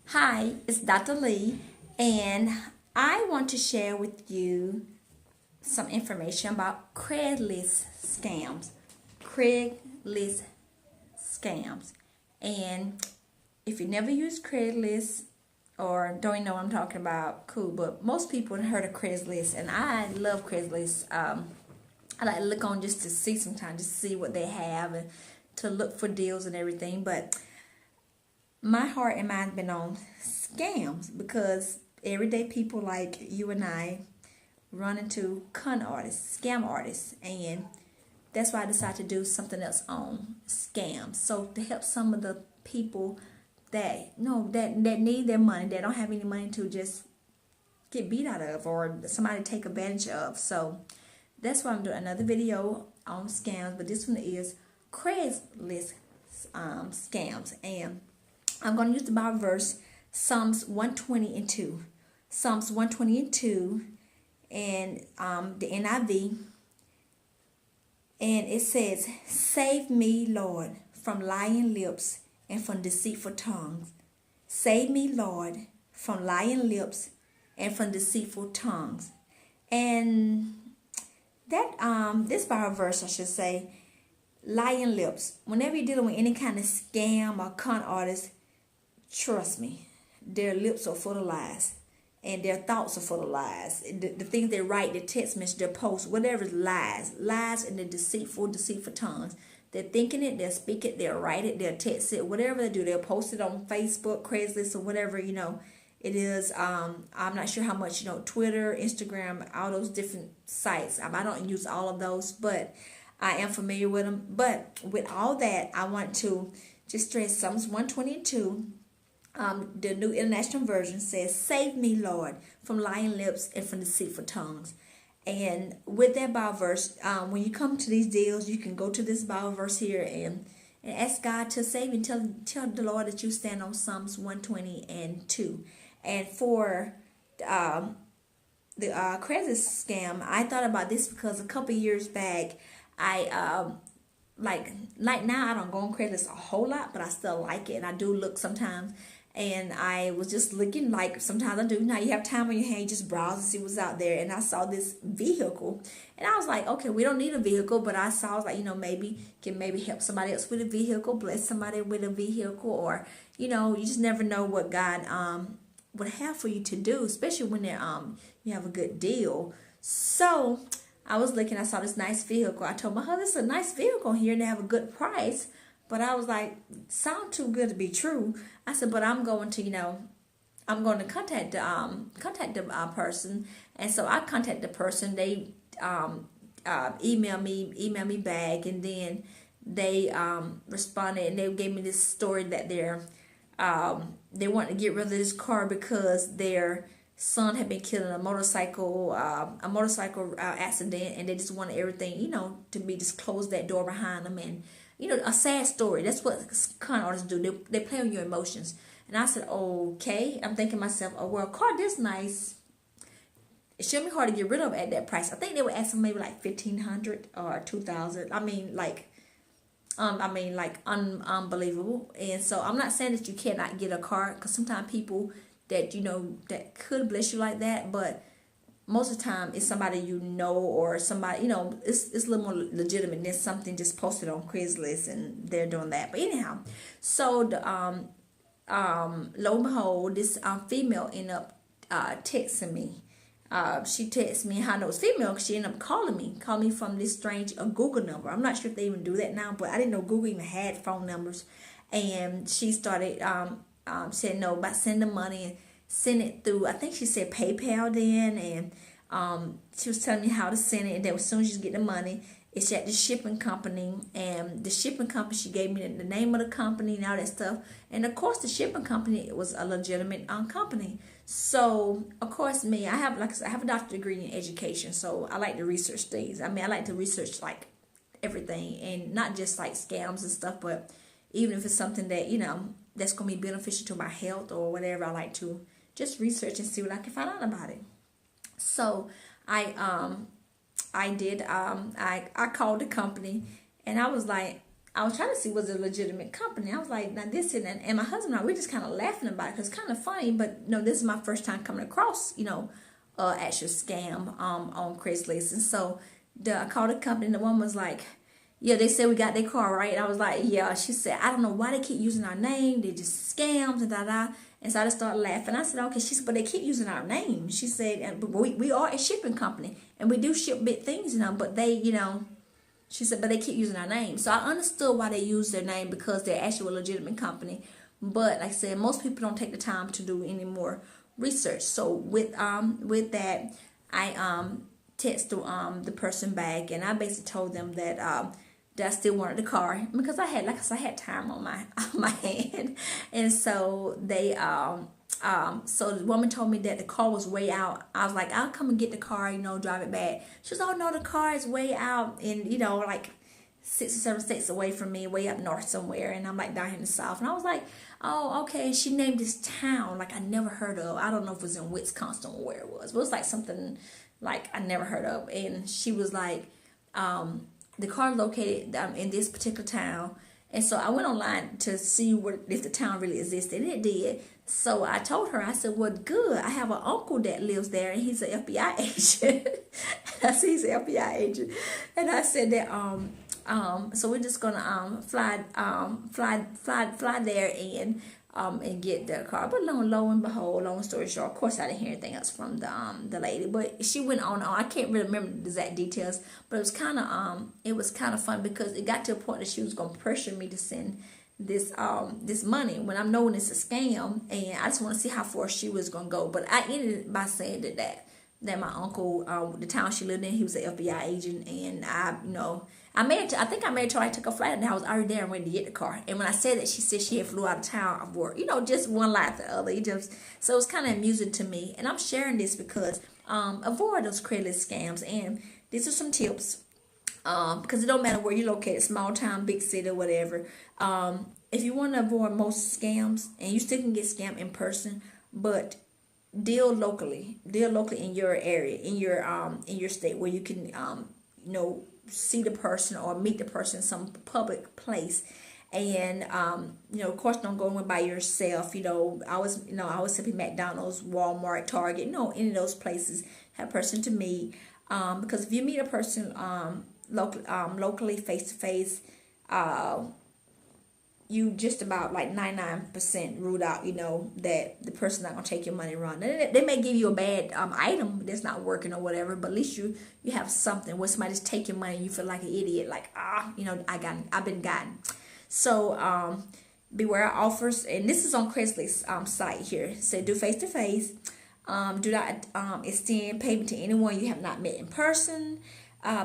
Hi, it's Dr. Lee, and I want to share with you some information about Craigslist scams. Craigslist scams. And if you never use Craigslist or don't even know what I'm talking about, cool. But most people have heard of Craigslist, and I love Craigslist. I like to look on just to see sometimes, just to see what they have and to look for deals and everything. But my heart and mind been on scams because everyday people like you and I run into con artists, scam artists, and that's why I decided to do something else on scams. So to help some of the people that need their money, that don't have any money to just get beat out of or somebody take advantage of. So that's why I'm doing another video on scams, but this one is Craigslist scams. And I'm going to use the Bible verse, Psalms 120 and 2. Psalms 120 and 2, and the NIV. And it says, "Save me, Lord, from lying lips and from deceitful tongues. Save me, Lord, from lying lips and from deceitful tongues." And that this Bible verse, I should say, lying lips. Whenever you're dealing with any kind of scam or con artist, trust me, their lips are full of lies. And their thoughts are full of lies. The things they write, their text message, their posts, whatever is lies. Lies in the deceitful tongues. They're thinking it, they'll speak it, they'll write it, they'll text it, whatever they do. They'll post it on Facebook, Craigslist, or whatever, it is. I'm not sure how much, Twitter, Instagram, all those different sites. I don't use all of those, but I am familiar with them. But with all that, I want to just stress Psalms 122. The New International Version says, "Save me, Lord, from lying lips and from deceitful tongues." And with that Bible verse, when you come to these deals, you can go to this Bible verse here and ask God to save you. Tell the Lord that you stand on Psalms 120 and 2. And for the Craigslist scam, I thought about this because a couple years back, I like now I don't go on Craigslist a whole lot, but I still like it, and I do look sometimes. And I was just looking, like sometimes I do. Now you have time on your hand, you just browse and see what's out there. And I saw this vehicle, and I was like, okay, we don't need a vehicle, but I saw, I was like, maybe help somebody else with a vehicle, bless somebody with a vehicle, or you just never know what God would have for you to do, especially when you have a good deal. So I was looking, I saw this nice vehicle. I told my husband, "It's a nice vehicle here, and they have a good price." But I was like, sound too good to be true. I said, but I'm going to, contact the person. And so I contacted the person. They emailed me back, and then they responded, and they gave me this story that they want to get rid of this car because their son had been killed in a motorcycle accident, and they just wanted everything, to be just close that door behind them. And a sad story. That's what con artists do. They play on your emotions. And I said, okay. I'm thinking to myself, oh, well, a car this nice, it shouldn't be hard to get rid of at that price. I think they were asking maybe like $1,500 or $2,000. Unbelievable. And so I'm not saying that you cannot get a car, because sometimes people that that could bless you like that, but most of the time it's somebody or somebody, it's a little more legitimate than something just posted on Craigslist and they're doing that. But anyhow, so the lo and behold, this female ended up texting me. She texted me how I know it's female because she ended up calling me from this strange Google number. I'm not sure if they even do that now, but I didn't know Google even had phone numbers. And she started saying no about sending money and send it through, I think she said PayPal then, and she was telling me how to send it, and then as soon as you get the money, it's at the shipping company, and the shipping company, she gave me the name of the company and all that stuff, and of course the shipping company was a legitimate company. So of course I have a doctorate degree in education, so I like to research things. I like to research like everything, and not just like scams and stuff, but even if it's something that that's going to be beneficial to my health or whatever, I like to just research and see what I can find out about it. So I called the company, and I was like, I was trying to see was it a legitimate company. I was like, now this and my husband and I, we're just kind of laughing about it because it's kind of funny. But this is my first time coming across actual scam on Craigslist. And so I called the company and the woman was like, yeah, they said we got their car, right? And I was like, yeah. She said, I don't know why they keep using our name. They just scams and da. And so I just started laughing. I said, okay. She said, but they keep using our name. She said, but we are a shipping company and we do ship big things, but they, she said, but they keep using our name. So I understood why they use their name because they're actually a legitimate company. But like I said, most people don't take the time to do any more research. So with that, I texted the person back and I basically told them that I still wanted the car because I had time on my hand, and so they so the woman told me that the car was way out. I was like, I'll come and get the car, drive it back. She was, oh no, the car is way out in like 6 or 7 states away from me, way up north somewhere, and I'm like down here in the south. And I was like, oh okay. She named this town like I never heard of. I don't know if it was in Wisconsin or where it was, but it was like something like I never heard of. And she was like, the car located in this particular town. And so I went online to see if the town really existed, and it did. So I told her, I said, well, good. I have an uncle that lives there, and he's an FBI agent. I said, he's an FBI agent. And I said that, so we're just gonna fly there and get the car. But lo and behold, long story short, of course I didn't hear anything else from the lady. But she went on. I can't really remember the exact details, but it was kind of fun because it got to a point that she was gonna pressure me to send this money when I'm knowing it's a scam, and I just want to see how far she was gonna go. But I ended by saying that my uncle, the town she lived in, he was an FBI agent, and I think I married her. I took a flight and I was already there and ready to get the car. And when I said that, she said she had flew out of town for just one lie after the other. So it's kind of amusing to me. And I'm sharing this because avoid those Craigslist scams. And these are some tips because it don't matter where you're located, small town, big city, whatever. If you want to avoid most scams, and you still can get scammed in person, but deal locally in your area, in your state, where you can see the person or meet the person in some public place. And of course don't go in by yourself. I always say McDonald's, Walmart, Target, any of those places, have a person to meet, because if you meet a person locally, face to face, you just about like 99% ruled out, that the person's not gonna take your money and run. They may give you a bad item that's not working or whatever, but at least you have something where somebody just take your money and you feel like an idiot, like I've been gotten. So beware offers, and this is on Craigslist site here. It said do face to face. Do not extend payment to anyone you have not met in person.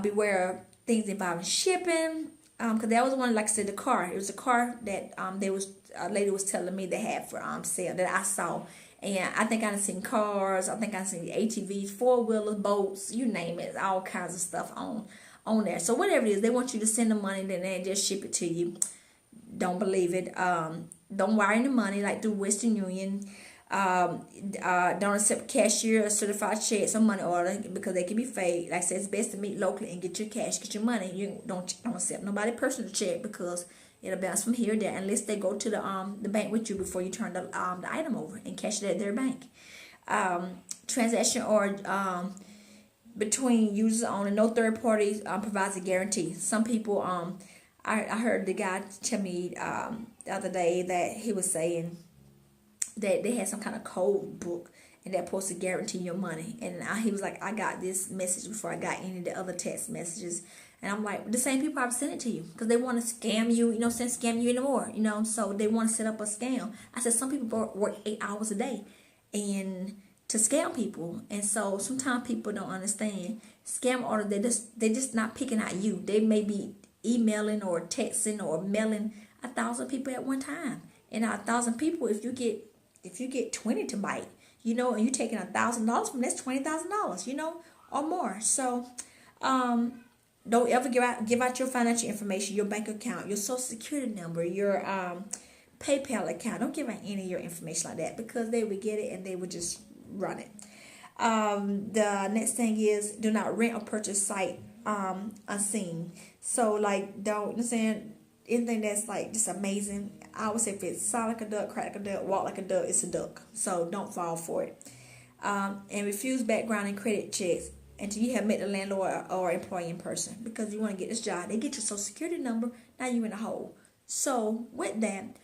Beware of things involving shipping. Because that was one, like I said, the car. It was a car that a lady was telling me they had for sale that I saw. And I think I've seen cars. I think I've seen ATVs, 4-wheelers, boats, you name it. All kinds of stuff on there. So whatever it is, they want you to send the money and then they just ship it to you. Don't believe it. Don't wire any money like through Western Union. Don't accept cashier or certified checks or money order because they can be fake. Like I said, it's best to meet locally and get your cash, get your money. You don't accept nobody personal check because it'll bounce from here or there unless they go to the bank with you before you turn the item over and cash it at their bank. Transaction or between users only. No third party provides a guarantee. Some people I heard the guy tell me the other day that he was saying that they had some kind of code book and that supposed to guarantee your money. And he was like, I got this message before I got any of the other text messages. And I'm like, the same people I've sent it to you because they want to scam you, scam you anymore, so they want to set up a scam. I said, some people work 8 hours a day and to scam people. And so sometimes people don't understand scam order. They just not picking out you. They may be emailing or texting or mailing 1,000 people at one time. And 1,000 people, if you get 20 to bite, and you're taking $1,000 from, that's $20,000, or more. So, don't ever give out your financial information, your bank account, your social security number, your PayPal account. Don't give out any of your information like that because they would get it and they would just run it. The next thing is do not rent or purchase site unseen. So, like, don't understand. anything that's like just amazing. I would say if it sound like a duck, crack like a duck, walk like a duck, it's a duck. So don't fall for it. And refuse background and credit checks until you have met the landlord or employee in person, because you want to get this job. They get your social security number, now you're in a hole. So with that,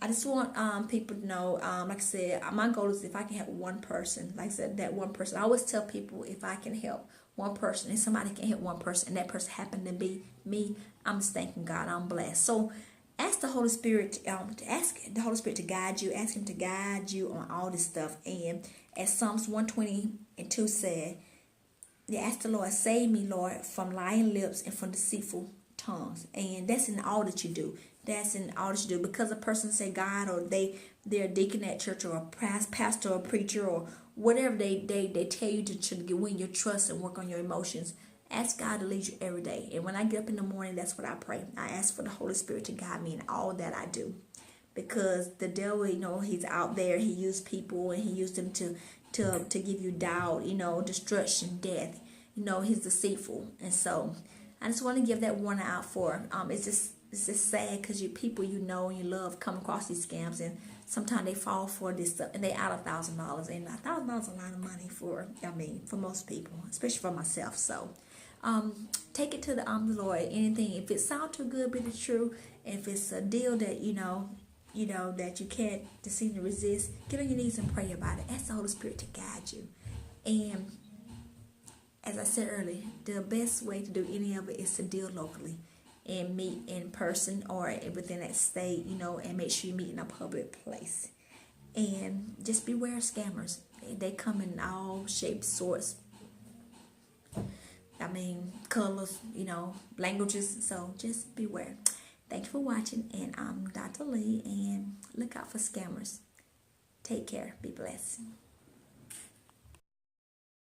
I just want people to know, like I said, my goal is if I can help one person, like I said, that one person. I always tell people if I can help one person and somebody can help one person and that person happened to be me, I'm just thanking God, I'm blessed. So ask the Holy Spirit, ask the Holy Spirit to guide you, ask Him to guide you on all this stuff. And as Psalms 120:2 said, they ask the Lord, save me, Lord, from lying lips and from deceitful tongues. And that's in all that you do. That's in all that you do. Because a person say God, or they're a deacon at church, or a pastor or preacher, or whatever they tell you to win your trust and work on your emotions. Ask God to lead you every day. And when I get up in the morning, that's what I pray. I ask for the Holy Spirit to guide me in all that I do. Because the devil, he's out there. He used people and he used them to give you doubt, destruction, death. He's deceitful. And so I just want to give that warning out for it's just sad because people and you love come across these scams, and sometimes they fall for this stuff and they out $1,000, and $1,000 is a lot of money for most people, especially for myself. So take it to the Lord. Anything, if it sounds too good, be the true. If it's a deal that that you can't seem to resist, get on your knees and pray about it. Ask the Holy Spirit to guide you. And as I said earlier, the best way to do any of it is to deal locally and meet in person or within that state, and make sure you meet in a public place. And just beware of scammers. They come in all shapes, sorts, colors, languages. So just beware. Thank you for watching, and I'm Dr. Lee, and look out for scammers. Take care. Be blessed.